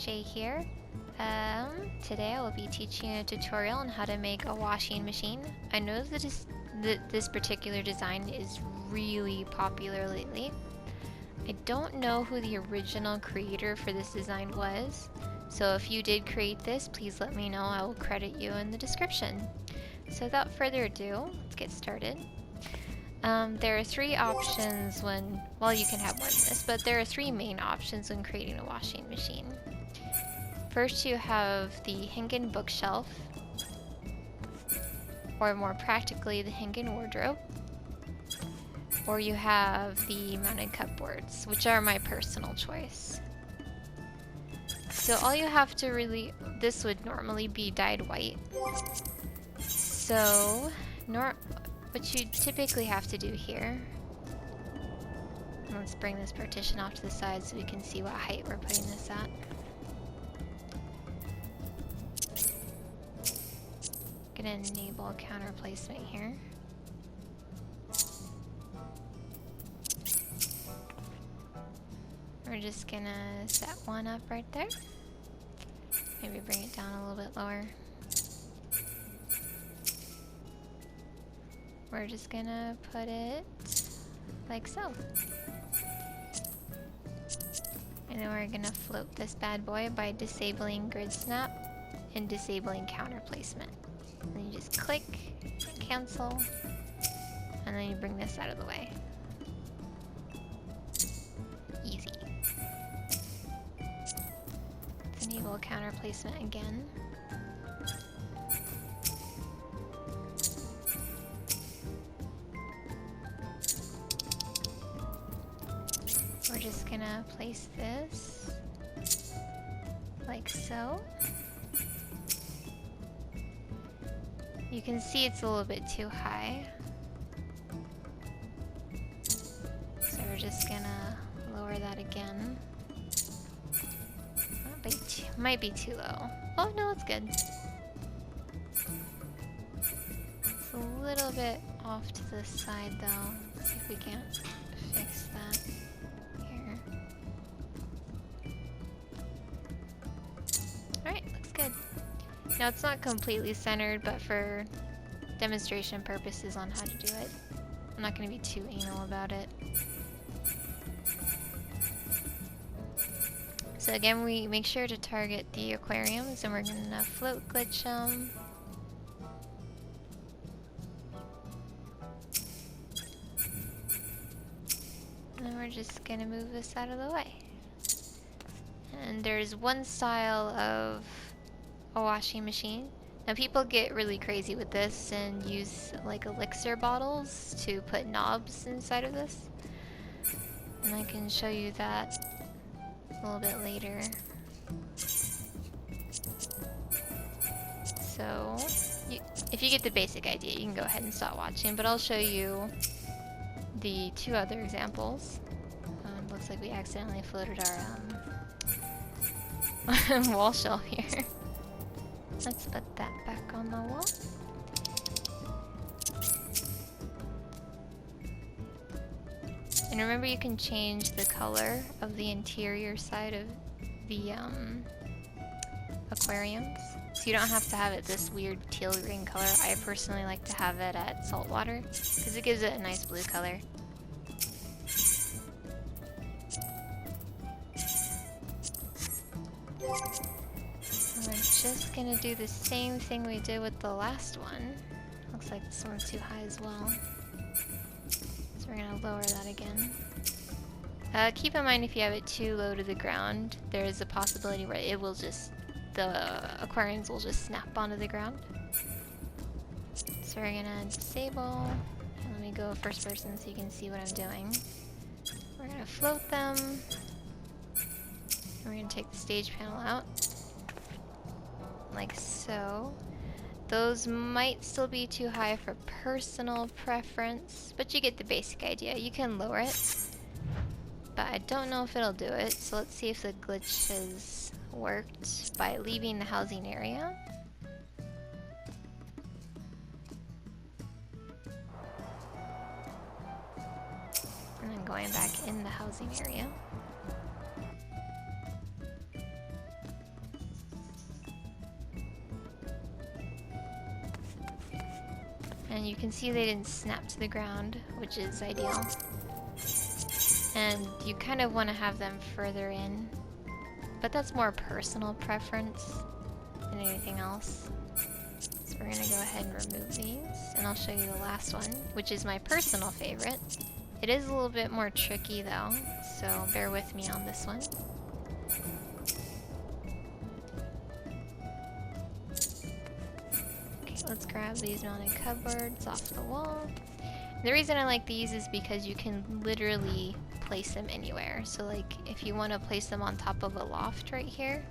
Shay here. Today I will be teaching a tutorial on how to make a washing machine. I know that this particular design is really popular lately. I don't know who the original creator for this design was, so if you did create this, please let me know. I will credit you in the description. So without further ado, let's get started. There are three options when, well, you can have more than this, but there are three main options when creating a washing machine. First, you have the hanging bookshelf, or more practically, the hanging wardrobe, or you have the mounted cupboards, which are my personal choice. So all you have to really, this would normally be dyed white. So, what you typically have to do here, let's bring this partition off to the side so we can see what height we're putting this at. Gonna enable counter placement here. We're just gonna set one up right there. Maybe bring it down a little bit lower. We're just gonna put it like so. And then we're gonna float this bad boy by disabling grid snap and disabling counter placement. And then you just click, cancel, and then you bring this out of the way. Easy. Let's enable counter placement again. We're just gonna place this like so. You can see it's a little bit too high. So we're just gonna lower that again. Might be too low. Oh no, it's good. It's a little bit off to the side though. Let's see if we can't fix that here. Alright, looks good. Now it's not completely centered, but for demonstration purposes on how to do it, I'm not going to be too anal about it. So again, we make sure to target the aquariums, and we're going to float glitch them. And then we're just going to move this out of the way. And there's one style of a washing machine. Now people get really crazy with this and use like elixir bottles to put knobs inside of this. And I can show you that a little bit later. So, if you get the basic idea, you can go ahead and stop watching, but I'll show you the two other examples. Looks like we accidentally floated our wall shelf here. Let's put that back on the wall. And remember, you can change the color of the interior side of the aquariums. So you don't have to have it this weird teal green color. I personally like to have it at saltwater because it gives it a nice blue color. We're just gonna do the same thing we did with the last one. Looks like this one's too high as well. So we're gonna lower that again. Keep in mind, if you have it too low to the ground, there is a possibility where it will just, the aquariums will just snap onto the ground. So we're gonna disable, and let me go first person so you can see what I'm doing. We're gonna float them, and we're gonna take the stage panel out. Like so. Those might still be too high for personal preference, but you get the basic idea. You can lower it, but I don't know if it'll do it, so let's see if the glitch has worked by leaving the housing area. And then going back in the housing area. And you can see they didn't snap to the ground, which is ideal. And you kind of want to have them further in, but that's more personal preference than anything else. So we're gonna go ahead and remove these, and I'll show you the last one, which is my personal favorite. It is a little bit more tricky though, so bear with me on this one. Okay, let's grab these mounted cupboards off the wall. The reason I like these is because you can literally place them anywhere. So like if you want to place them on top of a loft right here,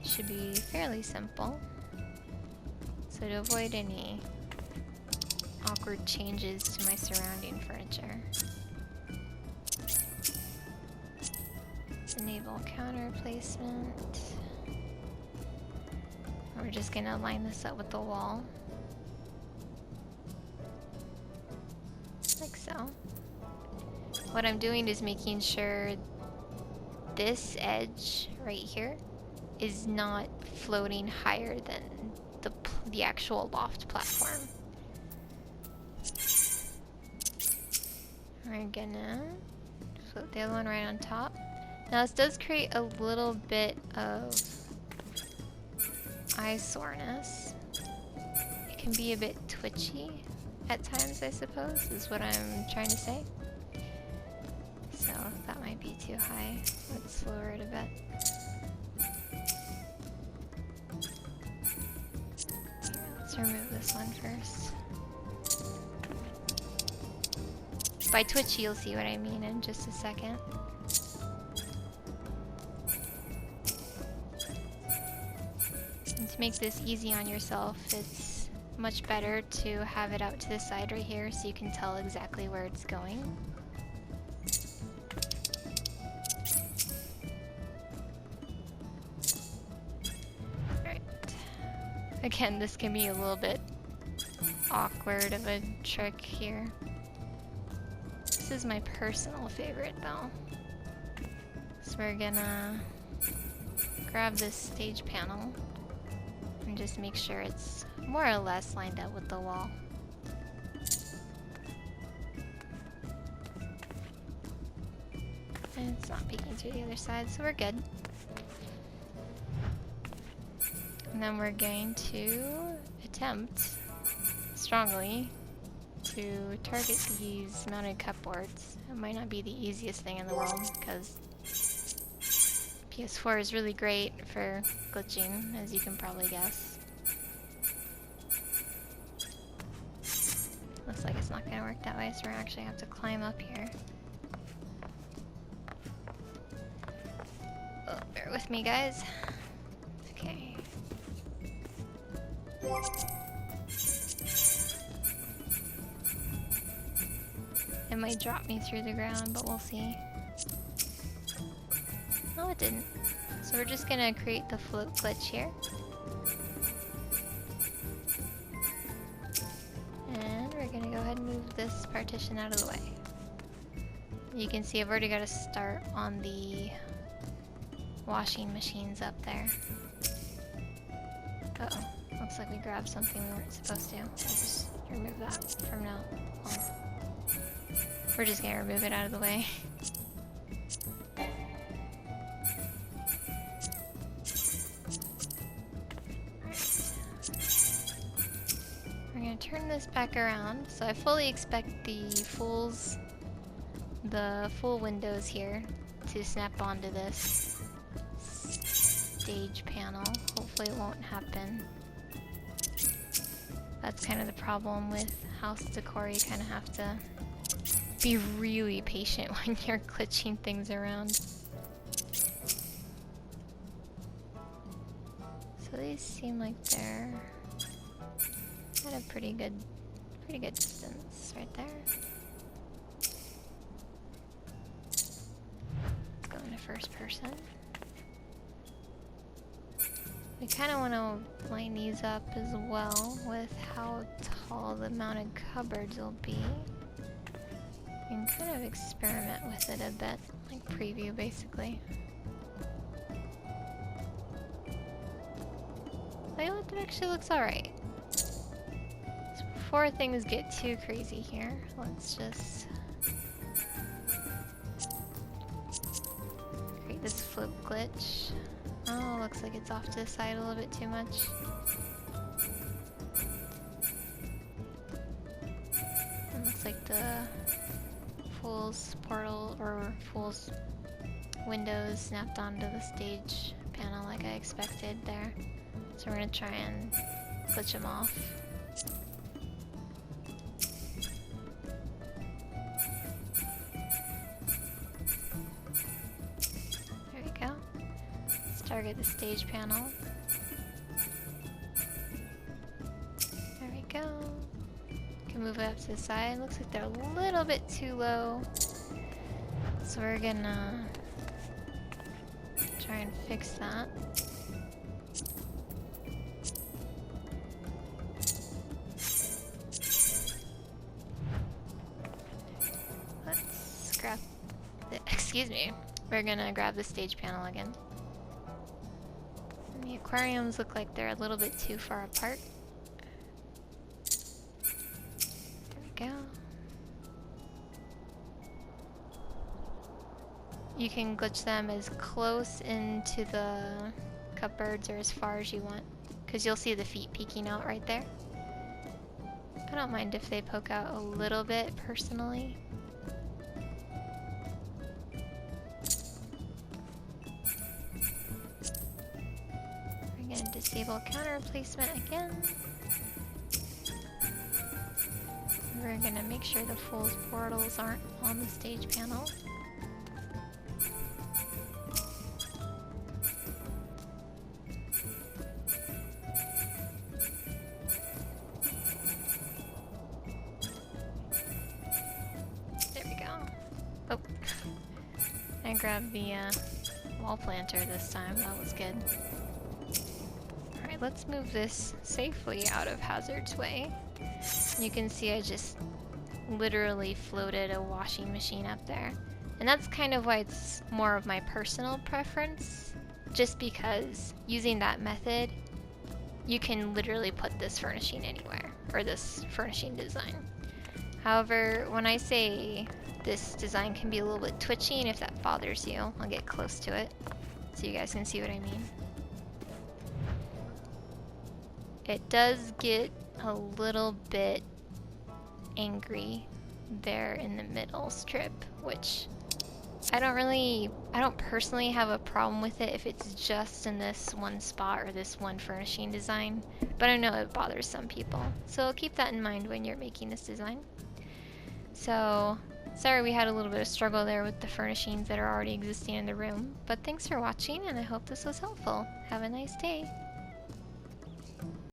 it should be fairly simple. So to avoid any awkward changes to my surrounding furniture. Enable counter placement. We're just gonna line this up with the wall. Like so. What I'm doing is making sure this edge right here is not floating higher than the actual loft platform. We're gonna float the other one right on top. Now this does create a little bit of eye soreness. It can be a bit twitchy at times, I suppose, is what I'm trying to say. So that might be too high. Let's lower it a bit. Let's remove this one first. By twitchy, you'll see what I mean in just a second. And to make this easy on yourself, it's much better to have it out to the side right here so you can tell exactly where it's going. Alright. Again, this can be a little bit awkward of a trick here. This is my personal favorite though. So we're gonna grab this stage panel and just make sure it's more or less lined up with the wall. And it's not peeking through the other side, so we're good. And then we're going to attempt strongly to target these mounted cupboards. It might not be the easiest thing in the world because PS4 is really great for glitching, as you can probably guess. Looks like it's not going to work that way, so we're actually have to climb up here. Oh, bear with me, guys. Okay. It might drop me through the ground, but we'll see. No, it didn't. So we're just gonna create the float glitch here. And we're gonna go ahead and move this partition out of the way. You can see I've already got a start on the washing machines up there. Uh-oh. Looks like we grabbed something we weren't supposed to. I'll just remove that from now on. We're just gonna remove it out of the way. We're gonna turn this back around. So I fully expect the full windows here to snap onto this stage panel. Hopefully it won't happen. That's kind of the problem with house decor. You kind of have to be really patient when you're glitching things around. So these seem like they're at a pretty good distance right there. Let's go into first person. We kind of want to line these up as well with how tall the mounted cupboards will be. You can kind of experiment with it a bit, like preview basically. But you know what, it actually looks alright. It's before things get too crazy here, let's just create this flip glitch. Oh, looks like it's off to the side a little bit too much. It looks like the Fool's portal or Fool's windows snapped onto the stage panel like I expected there. So we're gonna try and glitch them off. There we go. Let's target the stage panel. There we go. Can move it up to the side. Looks like they're a little bit too low. So we're gonna try and fix that. Let's grab the, excuse me. We're gonna grab the stage panel again. And the aquariums look like they're a little bit too far apart. There we go. You can glitch them as close into the cupboards or as far as you want, because you'll see the feet peeking out right there. I don't mind if they poke out a little bit, personally. We're gonna disable counter placement again. We're gonna make sure the Fool's portals aren't on the stage panel. Oh, I grabbed the wall planter this time. That was good. Alright, let's move this safely out of Hazard's way. You can see I just literally floated a washing machine up there. And that's kind of why it's more of my personal preference. Just because using that method, you can literally put this furnishing anywhere. Or this furnishing design. However, when I say this design can be a little bit twitchy, and if that bothers you, I'll get close to it so you guys can see what I mean. It does get a little bit angry there in the middle strip, which I don't personally have a problem with it if it's just in this one spot or this one furnishing design, but I know it bothers some people. So keep that in mind when you're making this design. So, sorry we had a little bit of struggle there with the furnishings that are already existing in the room, but thanks for watching and I hope this was helpful. Have a nice day.